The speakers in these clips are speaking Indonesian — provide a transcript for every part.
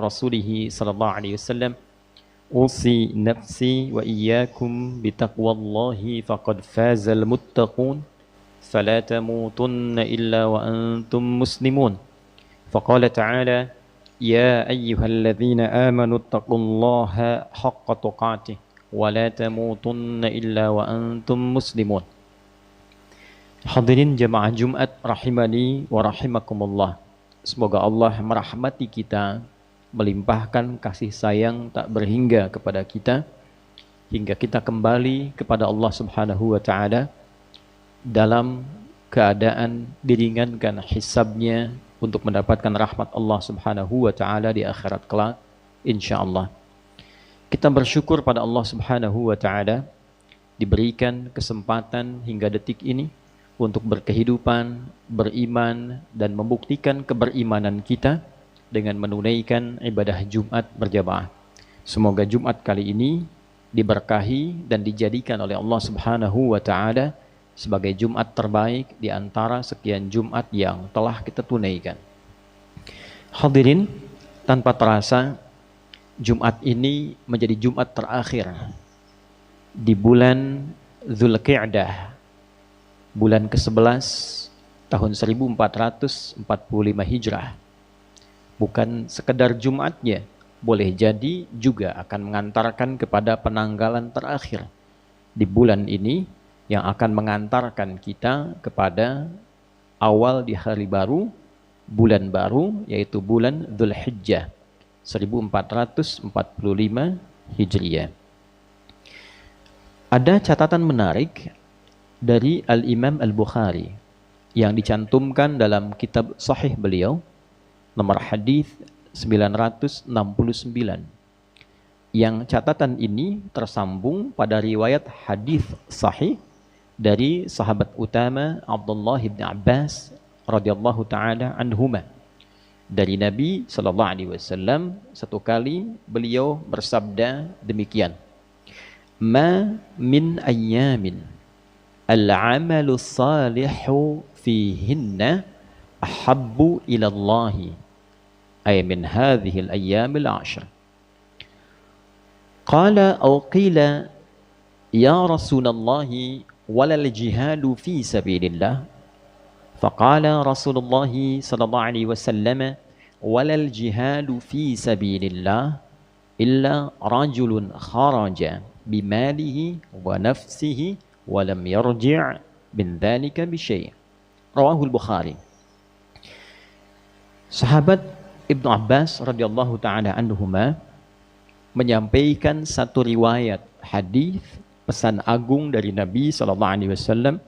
rasulih sallallahu alaihi wasallam, usi nafsi wa iyyakum bitaqwallahi faqad fazal muttaqun fala tamutunna illa wa antum muslimun. Faqala ta'ala ya ayyuhalladzina amanu taqullaha haqqa tuqatih wa la tamutunna illa wa antum muslimun. Hadirin jamaah Jumat rahimani wa rahimakumullah. Semoga Allah merahmati kita, melimpahkan kasih sayang tak berhingga kepada kita, hingga kita kembali kepada Allah Subhanahu wa Ta'ala dalam keadaan diringankan hisabnya untuk mendapatkan rahmat Allah Subhanahu wa Ta'ala di akhirat kelak, insyaallah. Kita bersyukur pada Allah Subhanahu wa Ta'ala diberikan kesempatan hingga detik ini untuk berkehidupan, beriman, dan membuktikan keberimanan kita dengan menunaikan ibadah Jumat berjamaah. Semoga Jumat kali ini diberkahi dan dijadikan oleh Allah Subhanahu wa Ta'ala sebagai Jumat terbaik di antara sekian Jumat yang telah kita tunaikan. Hadirin, tanpa terasa Jumat ini menjadi Jumat terakhir di bulan Dzulqa'dah, bulan ke-11 tahun 1445 Hijrah. Bukan sekedar Jumatnya, boleh jadi juga akan mengantarkan kepada penanggalan terakhir di bulan ini yang akan mengantarkan kita kepada awal di hari baru, bulan baru, yaitu bulan Dzulhijjah 1445 Hijriah. Ada catatan menarik dari Al-Imam Al-Bukhari yang dicantumkan dalam kitab sahih beliau, nomor hadis 969, yang catatan ini tersambung pada riwayat hadis sahih dari sahabat utama Abdullah bin Abbas radhiyallahu taala anhuma. Dari Nabi sallallahu alaihi wasallam, satu kali beliau bersabda demikian, "Ma min ayyamin al-'amalu salihu fihinna ahabbu ila Allahi ay min hadhihi al-ayyam al-'ashr." Qala aw qila ya Rasulullah wala al-jihadu fi sabilillah. Faqala Rasulullah sallallahu alaihi wasallam wala al-jihadu fi sabilillah illa rajulun kharaja bimalihi wa nafsihi wa lam yarji' min dhalika bi syai'. Rawahul Bukhari. Sahabat Ibnu Abbas radhiyallahu taala anhuma menyampaikan satu riwayat hadis pesan agung dari Nabi sallallahu alaihi wasallam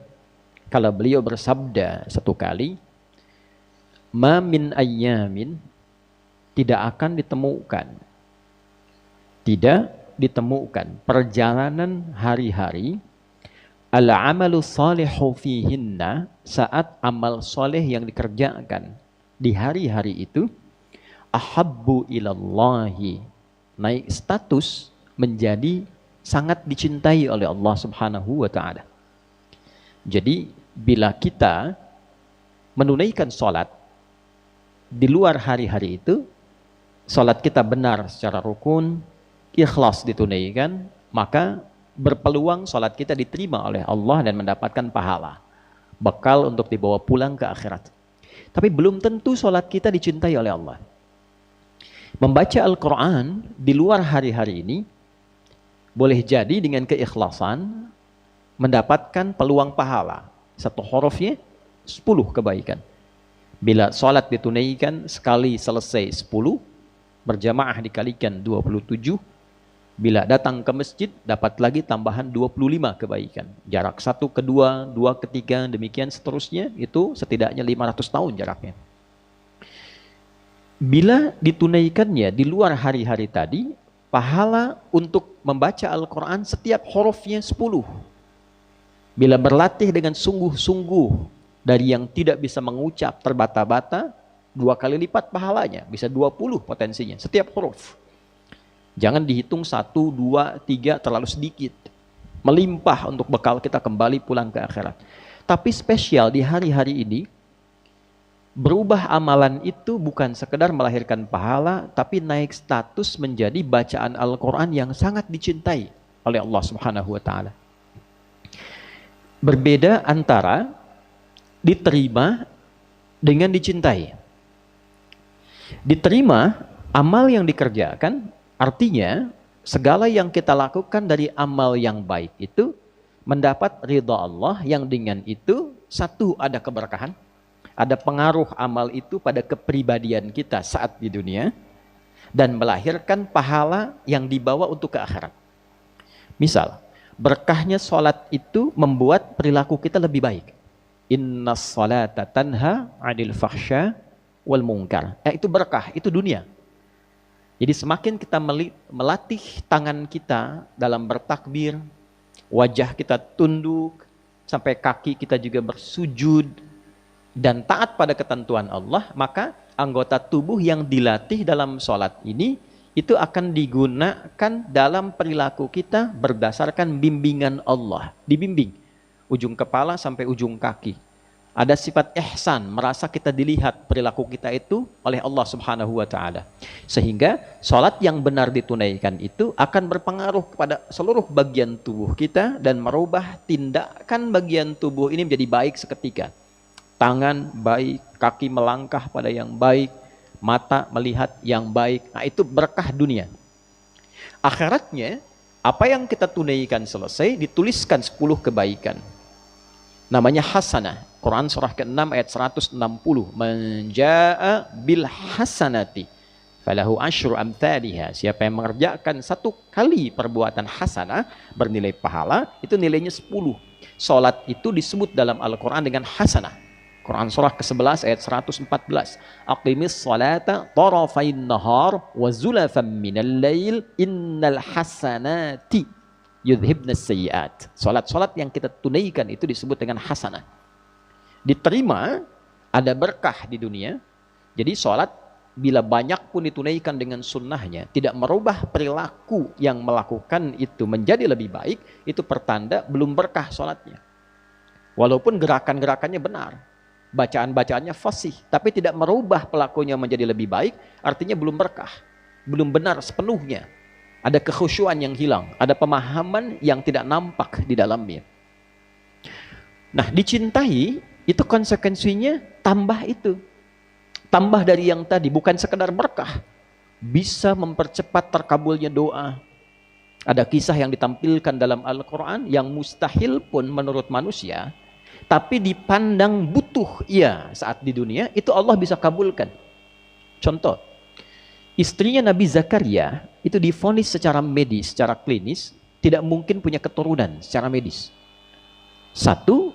kalau beliau bersabda satu kali, "Ma min ayyamin," tidak ditemukan perjalanan hari-hari, al-amalu salihu fihinna, saat amal soleh yang dikerjakan di hari-hari itu, ahabbu ilallahi, naik status menjadi sangat dicintai oleh Allah Subhanahu wa Ta'ala. Jadi bila kita menunaikan sholat di luar hari-hari itu, sholat kita benar secara rukun, ikhlas ditunaikan, maka berpeluang sholat kita diterima oleh Allah dan mendapatkan pahala, bekal untuk dibawa pulang ke akhirat. Tapi belum tentu sholat kita dicintai oleh Allah. Membaca Al-Quran di luar hari-hari ini boleh jadi dengan keikhlasan mendapatkan peluang pahala. Satu hurufnya 10 kebaikan. Bila sholat ditunaikan sekali selesai 10, berjamaah dikalikan 27, bila datang ke masjid dapat lagi tambahan 25 kebaikan. Jarak 1 ke 2, 2 ke 3, demikian seterusnya, itu setidaknya 500 tahun jaraknya. Bila ditunaikannya di luar hari-hari tadi, pahala untuk membaca Al-Quran setiap hurufnya 10. Bila berlatih dengan sungguh-sungguh dari yang tidak bisa mengucap terbata-bata, 2 kali lipat pahalanya, bisa 20 potensinya setiap huruf. Jangan dihitung 1, 2, 3 terlalu sedikit. Melimpah untuk bekal kita kembali pulang ke akhirat. Tapi spesial di hari-hari ini, Berubah amalan itu bukan sekedar melahirkan pahala, tapi naik status menjadi bacaan Al-Quran yang sangat dicintai oleh Allah Subhanahu wa Ta'ala. Berbeda antara diterima dengan dicintai. Diterima, amal yang dikerjakan, artinya segala yang kita lakukan dari amal yang baik itu mendapat ridha Allah, yang dengan itu satu, ada keberkahan, ada pengaruh amal itu pada kepribadian kita saat di dunia, dan melahirkan pahala yang dibawa untuk ke akhirat. Misal, berkahnya sholat itu membuat perilaku kita lebih baik. Inna sholata tanha 'anil fahsya wal munkar. Itu berkah, itu dunia. Jadi semakin kita melatih tangan kita dalam bertakbir, wajah kita tunduk, sampai kaki kita juga bersujud, dan taat pada ketentuan Allah, maka anggota tubuh yang dilatih dalam sholat ini, itu akan digunakan dalam perilaku kita berdasarkan bimbingan Allah. Dibimbing, ujung kepala sampai ujung kaki. Ada sifat ihsan, merasa kita dilihat perilaku kita itu oleh Allah Subhanahu wa Ta'ala. Sehingga sholat yang benar ditunaikan itu akan berpengaruh kepada seluruh bagian tubuh kita dan merubah tindakan bagian tubuh ini menjadi baik seketika. Tangan baik, kaki melangkah pada yang baik, mata melihat yang baik. Nah, itu berkah dunia. Akhiratnya, apa yang kita tunaikan selesai, dituliskan 10 kebaikan. Namanya hasanah. Quran surah ke-6 ayat 160. Man jaa bil hasanati falahu asyru amthaliha. Siapa yang mengerjakan satu kali perbuatan hasanah bernilai pahala, itu nilainya 10. Salat itu disebut dalam Al-Quran dengan hasanah. Quran surah ke-11 ayat 114. Aqimis salata tarafain nahar wa zulafan minal lail innal hasanati yudhibnas sayyiat. Salat-salat yang kita tunaikan itu disebut dengan hasanah. Diterima, ada berkah di dunia. Jadi salat bila banyak pun ditunaikan dengan sunnahnya, tidak merubah perilaku yang melakukan itu menjadi lebih baik, itu pertanda belum berkah salatnya. Walaupun gerakan-gerakannya benar, bacaan-bacaannya fasih, tapi tidak merubah pelakunya menjadi lebih baik, artinya belum berkah, belum benar sepenuhnya. Ada kekhusyuan yang hilang, ada pemahaman yang tidak nampak di dalamnya. Nah, dicintai itu konsekuensinya tambah itu. Tambah dari yang tadi, bukan sekedar berkah, bisa mempercepat terkabulnya doa. Ada kisah yang ditampilkan dalam Al-Quran yang mustahil pun menurut manusia, tapi dipandang butuh saat di dunia, itu Allah bisa kabulkan. Contoh, istrinya Nabi Zakaria itu divonis secara medis, secara klinis, tidak mungkin punya keturunan secara medis. Satu,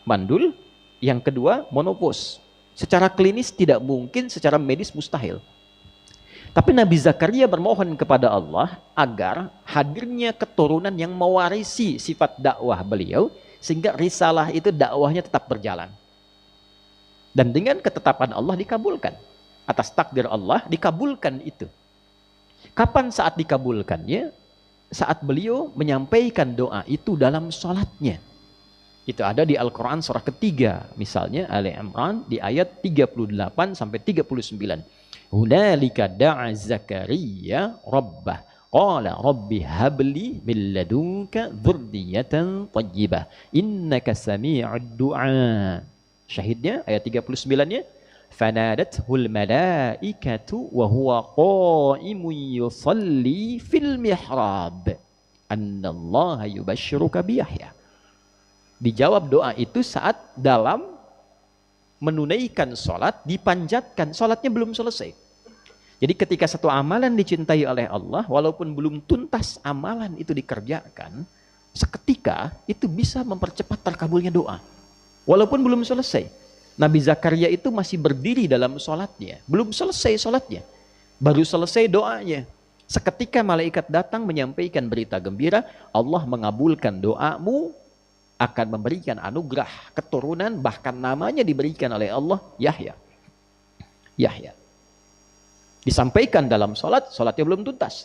mandul. Yang kedua, monopos. Secara klinis tidak mungkin, secara medis mustahil. Tapi Nabi Zakaria bermohon kepada Allah agar hadirnya keturunan yang mewarisi sifat dakwah beliau, sehingga risalah itu dakwahnya tetap berjalan. Dan dengan ketetapan Allah dikabulkan. Atas takdir Allah dikabulkan itu. Kapan saat dikabulkannya? Saat beliau menyampaikan doa itu dalam sholatnya. Itu ada di Al-Quran surah ketiga. Misalnya Ali Imran di ayat 38 sampai 39. Hunalika da'a Zakaria rabbah. Qala rabbi habli min ladunka dzurriyyatan thayyibah. Innaka sami'ud du'a. Syahidnya ayat 39-nya. Fanadathul malaikatu wa huwa qa'imun yusalli fil mihrab. Annallaha yubashshiruka bi Yahya. Dijawab doa itu saat dalam menunaikan sholat, dipanjatkan, sholatnya belum selesai. Jadi ketika satu amalan dicintai oleh Allah, walaupun belum tuntas amalan itu dikerjakan, seketika itu bisa mempercepat terkabulnya doa. Walaupun belum selesai. Nabi Zakaria itu masih berdiri dalam sholatnya, belum selesai sholatnya, baru selesai doanya. Seketika malaikat datang menyampaikan berita gembira, Allah mengabulkan doamu, akan memberikan anugerah keturunan, bahkan namanya diberikan oleh Allah Yahya. Yahya. Disampaikan dalam sholat, sholatnya belum tuntas.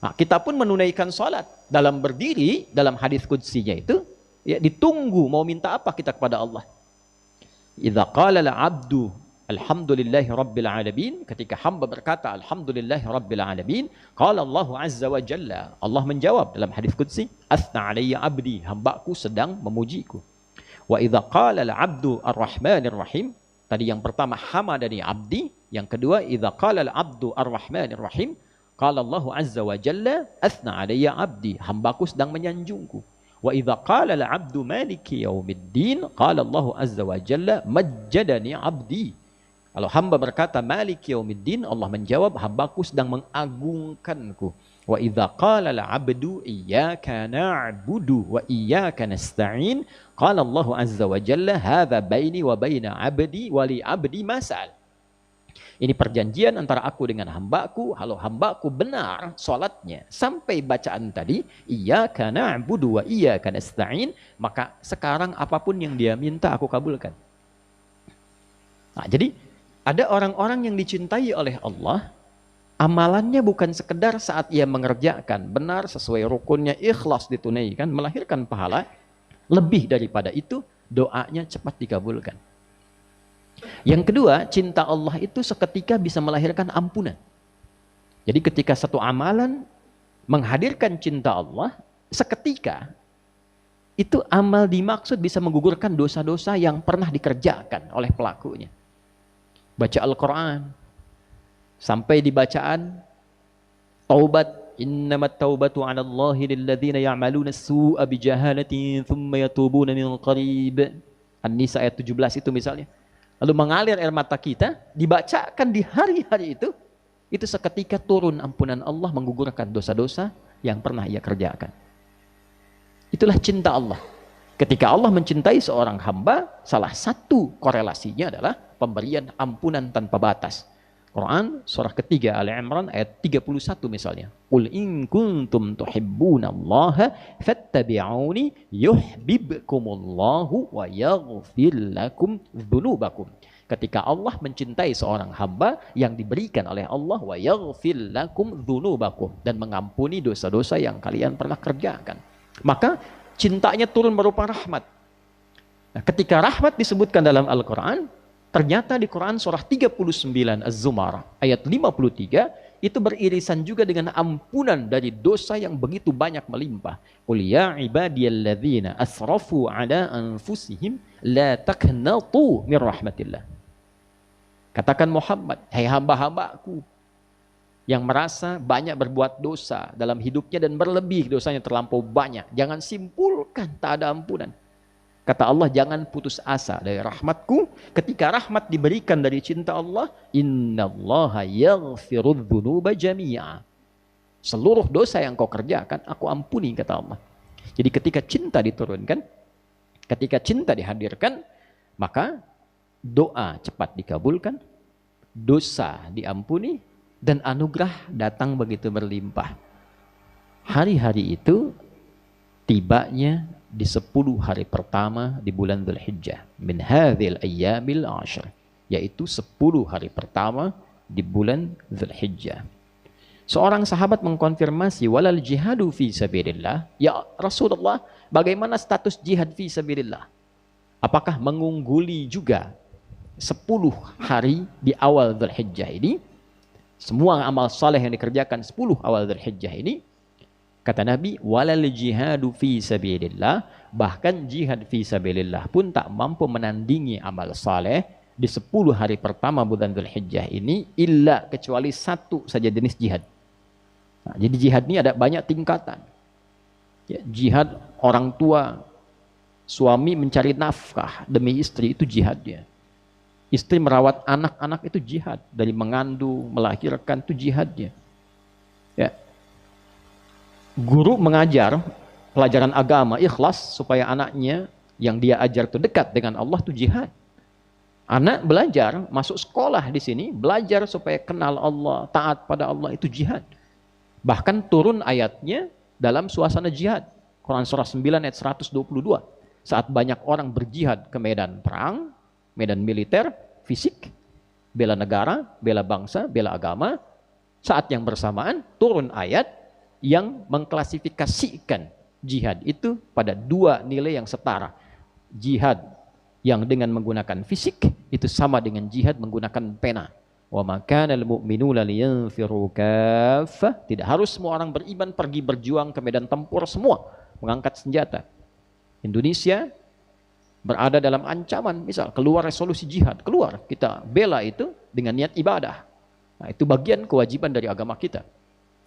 Nah, kita pun menunaikan sholat dalam berdiri, dalam hadis qudsinya itu, ditunggu mau minta apa kita kepada Allah. Idza qala al-'abdu alhamdulillahi rabbil alamin, ketika hamba berkata alhamdulillahi rabbil alamin, qala Allah azza wa jalla, Allah menjawab dalam hadis qudsi, athna alayya abdi, hambaku sedang memujiku. Wa idza qala al-'abdu ar-rahmanir rahim, tadi yang pertama hamadani abdi, yang kedua idza qala al-'abdu ar-rahmanir rahim, qala Allah azza wa jalla athna alayya abdi, hambaku sedang menyanjungku. Wa idza qala al-'abdu maliki yaumiddin, qala Allah azza wa jalla majjadani abdi. Kalau hamba berkata maliki yaumiddin, Allah menjawab hambaku sedang mengagungkanku. Wa idza qala al-'abdu iyyaka na'budu wa iyyaka nasta'in, qala Allah azza wa jalla hadza baini wa baina 'abdi wa li 'abdi ma sa'al. Ini perjanjian antara aku dengan hambaku. Kalau hambaku benar sholatnya sampai bacaan tadi, iyyaka na'budu wa iyyaka nasta'in, maka sekarang apapun yang dia minta aku kabulkan. Nah, jadi ada orang-orang yang dicintai oleh Allah, amalannya bukan sekedar saat ia mengerjakan benar sesuai rukunnya, ikhlas ditunaikan, melahirkan pahala. Lebih daripada itu, doanya cepat dikabulkan. Yang kedua, cinta Allah itu seketika bisa melahirkan ampunan. Jadi ketika satu amalan menghadirkan cinta Allah, seketika itu amal dimaksud bisa menggugurkan dosa-dosa yang pernah dikerjakan oleh pelakunya. Baca Al-Quran, sampai di bacaan taubat, innamat taubatu 'ala Allahi lilladzina ya'maluna as-su'a bijahalatin thumma yatubuna min qarib. An-Nisa ayat 17 itu misalnya. Lalu mengalir air mata kita, dibacakan di hari-hari itu seketika turun ampunan Allah menggugurkan dosa-dosa yang pernah ia kerjakan. Itulah cinta Allah. Ketika Allah mencintai seorang hamba, salah satu korelasinya adalah pemberian ampunan tanpa batas. Quran surah ketiga Ali Imran ayat 31 misalnya. Qul in kuntum tuhibbunallaha fattabi'uni yuhibbukumullahu wa yaghfir lakum dzunubakum. Ketika Allah mencintai seorang hamba yang diberikan oleh Allah, wa yaghfir lakum dzunubakum, dan mengampuni dosa-dosa yang kalian pernah kerjakan, maka cintanya turun berupa rahmat. Nah, ketika rahmat disebutkan dalam Al-Quran, ternyata di Quran surah 39 Az-Zumar ayat 53 itu beririsan juga dengan ampunan dari dosa yang begitu banyak melimpah. Qul ya ibadiyalladzina asrafu ala anfusihim la taqnatu min rahmatillah. Katakan Muhammad, hai hamba-hambaku yang merasa banyak berbuat dosa dalam hidupnya dan berlebih dosanya terlampau banyak, jangan simpulkan tak ada ampunan. Kata Allah, jangan putus asa dari rahmatku. Ketika rahmat diberikan dari cinta Allah, innallaha yaghfirudz dzunuba jami'a. Seluruh dosa yang kau kerjakan, aku ampuni, kata Allah. Jadi ketika cinta diturunkan, ketika cinta dihadirkan, maka doa cepat dikabulkan, dosa diampuni, dan anugerah datang begitu berlimpah. Hari-hari itu tibanya di 10 hari pertama di bulan Dzulhijjah, min hadzal ayyamil 'ashr, yaitu 10 hari pertama di bulan Dzulhijjah. Seorang sahabat mengkonfirmasi, walal jihadu fi sabilillah, ya Rasulullah, bagaimana status jihad fi sabilillah? Apakah mengungguli juga 10 hari di awal Dzulhijjah ini? Semua amal saleh yang dikerjakan 10 awal Dzulhijjah ini, kata Nabi, walal jihadu fi sabilillah, bahkan jihad fi sabilillah pun tak mampu menandingi amal saleh di 10 hari pertama bulan Dzulhijjah ini, illa kecuali satu saja jenis jihad. Nah, jadi jihad ini ada banyak tingkatan. Ya, jihad orang tua, suami mencari nafkah demi istri, itu jihadnya. Istri merawat anak-anak, itu jihad. Dari mengandung, melahirkan, itu jihadnya. Ya. Guru mengajar pelajaran agama ikhlas supaya anaknya yang dia ajar itu dekat dengan Allah, itu jihad. Anak belajar masuk sekolah di sini, belajar supaya kenal Allah, taat pada Allah, itu jihad. Bahkan turun ayatnya dalam suasana jihad. Quran surah 9 ayat 122. Saat banyak orang berjihad ke medan perang, medan militer, fisik, bela negara, bela bangsa, bela agama, saat yang bersamaan turun ayat yang mengklasifikasikan jihad itu pada 2 nilai yang setara. Jihad yang dengan menggunakan fisik itu sama dengan jihad menggunakan pena. Wa ma kana al-mu'minuna liyanfiru kaffah. Tidak harus semua orang beriman pergi berjuang ke medan tempur semua, mengangkat senjata. Indonesia berada dalam ancaman, misal keluar resolusi jihad, keluar, kita bela itu dengan niat ibadah. Nah, itu bagian kewajiban dari agama kita.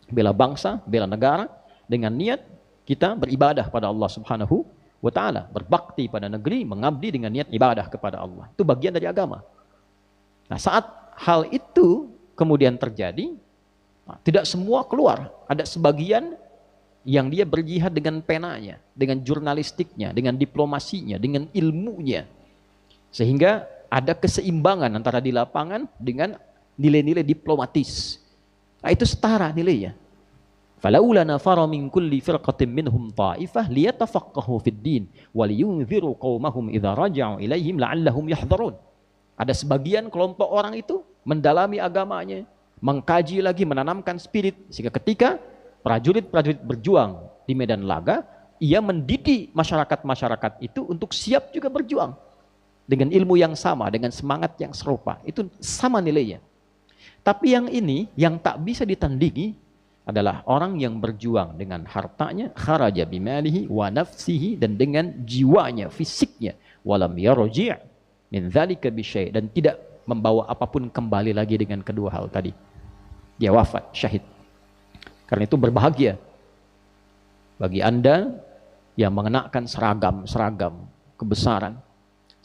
Bela bangsa, bela negara dengan niat kita beribadah pada Allah Subhanahu wa ta'ala, berbakti pada negeri, mengabdi dengan niat ibadah kepada Allah. Itu bagian dari agama. Nah, saat hal itu kemudian terjadi, nah, tidak semua keluar. Ada sebagian yang dia berjihad dengan penanya, dengan jurnalistiknya, dengan diplomasinya, dengan ilmunya. Sehingga ada keseimbangan antara di lapangan dengan nilai-nilai diplomatis. Nah, itu setara nilainya. Falaula nafara min kulli firqatin minhum ta'ifah liyatafaqahu fid din wa liyunziru qaumahum idza raja'u ilaihim la'allahum yahdharun. Ada sebagian kelompok orang itu mendalami agamanya, mengkaji lagi, menanamkan spirit, sehingga ketika prajurit-prajurit berjuang di medan laga, ia mendidik masyarakat-masyarakat itu untuk siap juga berjuang dengan ilmu yang sama, dengan semangat yang serupa. Itu sama nilainya. Tapi yang ini yang tak bisa ditandingi adalah orang yang berjuang dengan hartanya, kharaja bimalihi wa nafsihi, dan dengan jiwanya, fisiknya, walam yarji' min dzalika bisyai', dan tidak membawa apapun kembali lagi dengan kedua hal tadi. Dia wafat, syahid. Karena itu berbahagia bagi Anda yang mengenakan seragam kebesaran,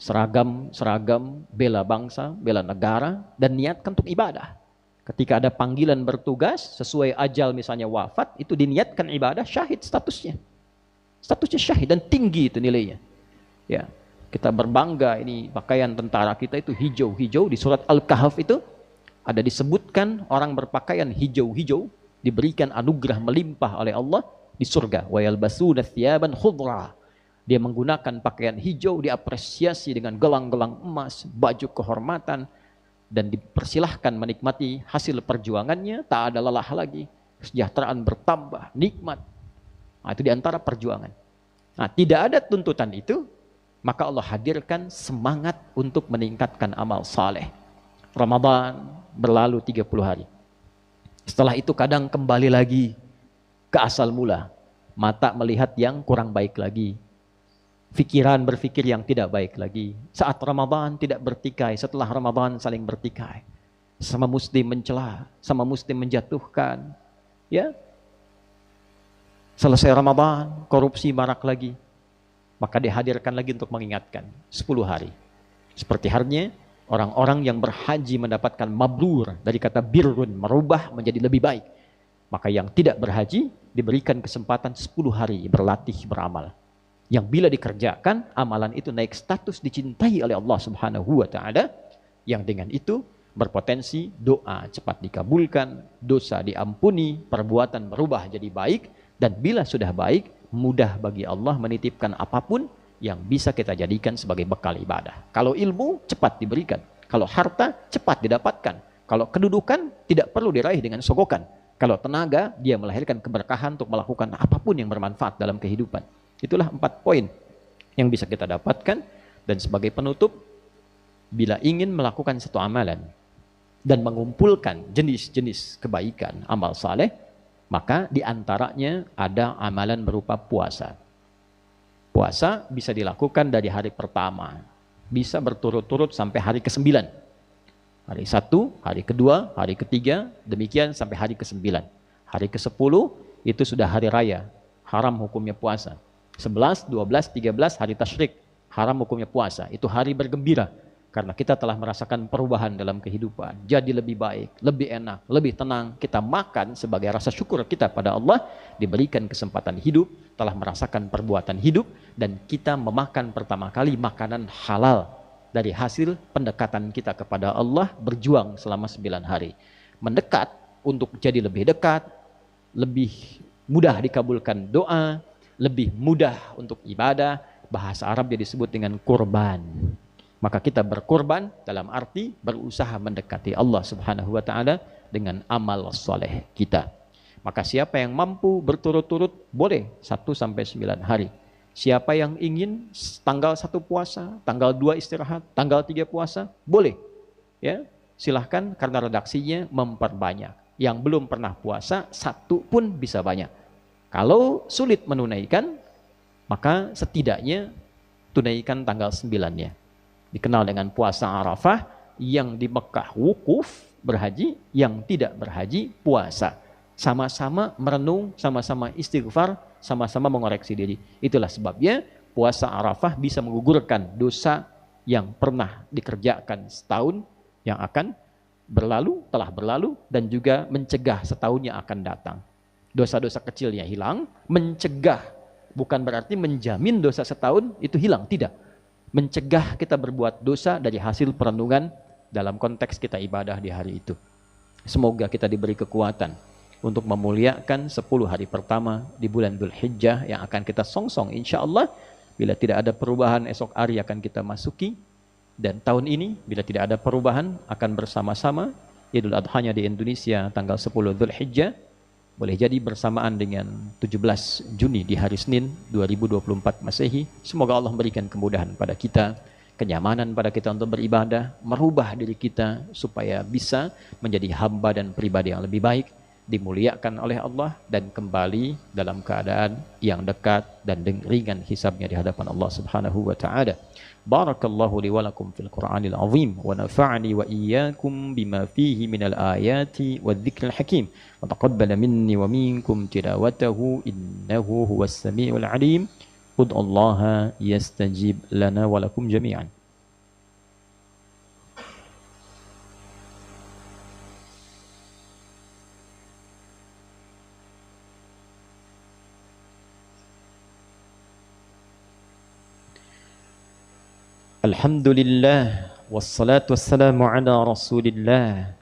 seragam bela bangsa, bela negara, dan niatkan untuk ibadah. Ketika ada panggilan bertugas sesuai ajal, misalnya wafat, itu diniatkan ibadah, syahid statusnya. Statusnya syahid dan tinggi itu nilainya. Ya, kita berbangga ini pakaian tentara kita itu hijau-hijau. Di surat Al-Kahf itu ada disebutkan orang berpakaian hijau-hijau diberikan anugerah melimpah oleh Allah di surga. Wa yalbasuna thiyaban khudra. Dia menggunakan pakaian hijau, diapresiasi dengan gelang-gelang emas, baju kehormatan, dan dipersilahkan menikmati hasil perjuangannya, tak ada lelah lagi, kesejahteraan bertambah, nikmat. Nah, itu diantara perjuangan. Nah, tidak ada tuntutan itu, maka Allah hadirkan semangat untuk meningkatkan amal saleh. Ramadan berlalu 30 hari. Setelah itu kadang kembali lagi ke asal mula. Mata melihat yang kurang baik lagi. Pikiran berpikir yang tidak baik lagi. Saat Ramadan tidak bertikai, setelah Ramadan saling bertikai. Sama muslim mencela, sama muslim menjatuhkan. Ya. Selesai Ramadan, korupsi marak lagi. Maka dihadirkan lagi untuk mengingatkan 10 hari. Seperti halnya orang-orang yang berhaji mendapatkan mabrur dari kata birrun, merubah menjadi lebih baik. Maka yang tidak berhaji diberikan kesempatan 10 hari berlatih beramal. Yang bila dikerjakan, amalan itu naik status dicintai oleh Allah Subhanahu wa ta'ala, yang dengan itu berpotensi doa cepat dikabulkan, dosa diampuni, perbuatan berubah jadi baik, dan bila sudah baik, mudah bagi Allah menitipkan apapun yang bisa kita jadikan sebagai bekal ibadah. Kalau ilmu, cepat diberikan. Kalau harta, cepat didapatkan. Kalau kedudukan, tidak perlu diraih dengan sogokan. Kalau tenaga, dia melahirkan keberkahan untuk melakukan apapun yang bermanfaat dalam kehidupan. Itulah 4 poin yang bisa kita dapatkan. Dan sebagai penutup, bila ingin melakukan satu amalan dan mengumpulkan jenis-jenis kebaikan, amal saleh, maka diantaranya ada amalan berupa puasa. Puasa bisa dilakukan dari hari pertama, bisa berturut-turut sampai hari ke-9. Hari 1, hari kedua, hari ketiga, demikian sampai hari ke-9. Hari ke-10 itu sudah hari raya, haram hukumnya puasa. 11, 12, 13 hari tasyrik, haram hukumnya puasa. Itu hari bergembira karena kita telah merasakan perubahan dalam kehidupan. Jadi lebih baik, lebih enak, lebih tenang. Kita makan sebagai rasa syukur kita pada Allah, diberikan kesempatan hidup, telah merasakan perbuatan hidup, dan kita memakan pertama kali makanan halal dari hasil pendekatan kita kepada Allah, berjuang selama 9 hari. Mendekat untuk jadi lebih dekat, lebih mudah dikabulkan doa, lebih mudah untuk ibadah. Bahasa Arab dia disebut dengan kurban. Maka kita berkorban dalam arti berusaha mendekati Allah Subhanahu wa ta'ala dengan amal soleh kita. Maka siapa yang mampu berturut-turut boleh 1 sampai 9 hari. Siapa yang ingin tanggal 1 puasa, tanggal 2 istirahat, tanggal 3 puasa, boleh. Ya, silahkan karena redaksinya memperbanyak. Yang belum pernah puasa, 1 pun bisa banyak. Kalau sulit menunaikan, maka setidaknya tunaikan tanggal 9-nya. Dikenal dengan puasa Arafah, yang di Mekah wukuf berhaji, yang tidak berhaji puasa. Sama-sama merenung, sama-sama istighfar, sama-sama mengoreksi diri. Itulah sebabnya puasa Arafah bisa menggugurkan dosa yang pernah dikerjakan setahun yang akan berlalu, telah berlalu, dan juga mencegah setahun yang akan datang. Dosa-dosa kecilnya hilang, mencegah, bukan berarti menjamin dosa setahun itu hilang, tidak. Mencegah kita berbuat dosa dari hasil perenungan dalam konteks kita ibadah di hari itu. Semoga kita diberi kekuatan untuk memuliakan 10 hari pertama di bulan Dzulhijjah yang akan kita songsong insya Allah. Bila tidak ada perubahan, esok hari akan kita masuki. Dan tahun ini bila tidak ada perubahan akan bersama-sama Idul Adhanya di Indonesia tanggal 10 Dzulhijjah. Boleh jadi bersamaan dengan 17 Juni di hari Senin 2024 Masehi. Semoga Allah memberikan kemudahan pada kita, kenyamanan pada kita untuk beribadah, merubah diri kita supaya bisa menjadi hamba dan pribadi yang lebih baik, dimuliakan oleh Allah, dan kembali dalam keadaan yang dekat dan ringan hisabnya di hadapan Allah Subhanahu wa taala. Barakallahu li wa lakum fil Qur'anil azim wa nafa'ani wa iyyakum bima fihi minal ayati wadh-dhikril hakim wa taqabbala minni wa minkum tilawatahu innahu huwas samiul alim. Ud'ullaha yastajib lana wa lakum jami'an. Alhamdulillah wassalatu wassalamu ala Rasulillah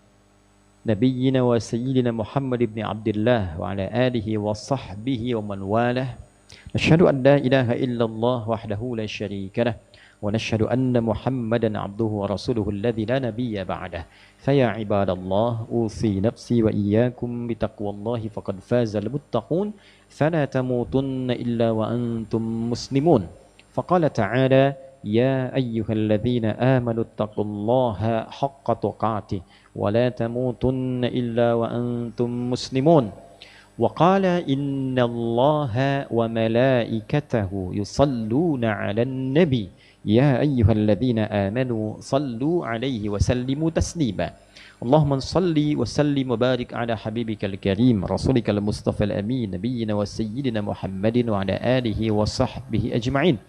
nabiyyina wa sayyidina Muhammad ibn Abdullah wa ala alihi wa sahbihi wa man walah. Nashhadu an la ilaha illallah wahdahu la syarika lah wa nashhadu anna Muhammadan abduhu wa rasuluhu alladzi la nabiyya ba'dah. Faya ibadallah usi nafsi wa iyyakum bitaqwallahi faqad fazal muttaqun fala tamutunna illa wa antum muslimun. Faqala ta'ala يا أيها الذين آمنوا اتقوا الله حق تقاته ولا تموتن إلا وأنتم مسلمون. وقال إن الله وملائكته يصلون على النبي يا أيها الذين آمنوا صلوا عليه وسلموا تسليما. اللهم صل وسلم وبارك على حبيبك الكريم رسولك المصطفى الأمين نبينا وسيدنا محمد وعلى آله وصحبه أجمعين.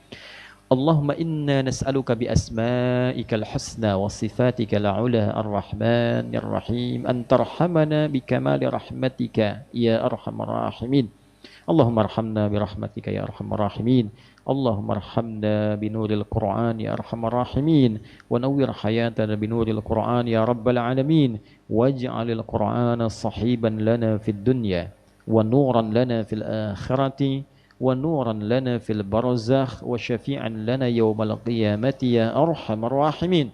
اللهم إنا نسألك بأسمائك الحسنى وصفاتك العلى الرحمن الرحيم أن ترحمنا بكمال رحمتك يا أرحم الراحمين. اللهم ارحمنا برحمتك يا أرحم الراحمين. اللهم ارحمنا بنور القرآن يا أرحم الراحمين ونور حياتنا بنور القرآن يا رب العالمين. واجعل القرآن صحيبا لنا في الدنيا ونورا لنا في الآخرة ونورا لنا في البرزخ وشفيعا لنا يوم القيامة يا أرحم الراحمين.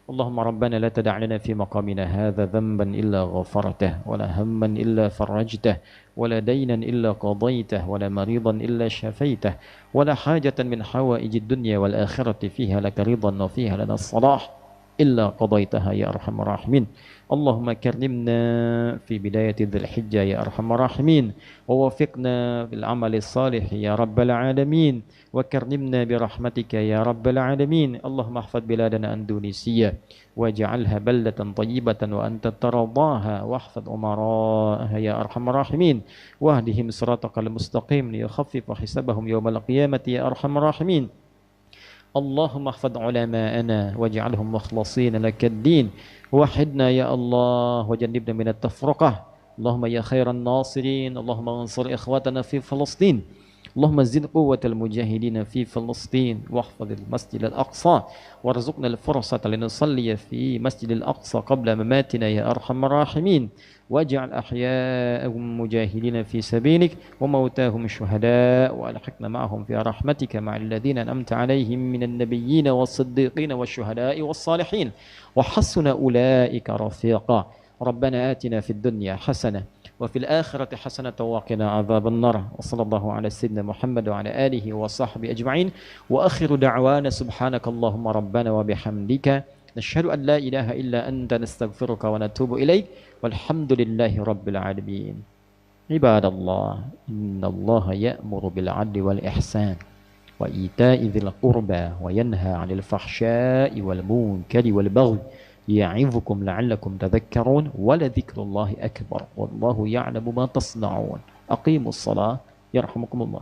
اللهم ربنا لا تدع لنا في مقامنا هذا ذنبا إلا غفرته ولا هما إلا فرجته ولا دينا إلا قضيته ولا مريضا إلا شفيته ولا حاجة من حوائج الدنيا والآخرة فيها لك رضا وفيها لنا الصلاح إلا قضيتها يا أرحم الراحمين. اللهم كرمنا في بداية ذي الحجة يا أرحم الراحمين ووفقنا بالعمل الصالح يا رب العالمين وكرمنا برحمتك يا رب العالمين. اللهم احفظ بلادنا أندونيسيا واجعلها بلدة طيبة وأنت ترضاها واحفظ أمراءها يا أرحم الراحمين واهدهم صراطك المستقيم ليخفف حسابهم يوم القيامة يا أرحم الراحمين. اللهم احفظ علماءنا واجعلهم مخلصين لك الدين وحدنا يا الله وجنبنا من التفرقة. اللهم يا خير الناصرين اللهم انصر إخواتنا في فلسطين. اللهم زد قوة المجاهدين في فلسطين واحفظ المسجد الأقصى وارزقنا الفرصة لنصلي في مسجد الأقصى قبل مماتنا يا أرحم الراحمين. واجعل أحياءهم مجاهدين في سبيلك وموتاهم شهداء وألحقنا معهم في رحمتك مع الذين أنعمت عليهم من النبيين والصديقين والشهداء والصالحين وحسن أولئك رفيقا. ربنا آتنا في الدنيا حسنة وفي الآخرة حسنة وقنا عذاب النار وصلى الله على سيدنا محمد وعلى آله وصحبه أجمعين وآخر دعوانا سبحانك اللهم ربنا وبحمدك نشهد أن لا إله إلا أنت نستغفرك ونتوب إليك والحمد لله رب العالمين عباد الله إن الله يأمر بالعدل والإحسان وإيتاء ذي القربى وينهى عن الفحشاء والمنكر والبغي يعظكم لعلكم تذكرون ولذكر الله أكبر والله يعلم ما تصنعون أقيموا الصلاة يرحمكم الله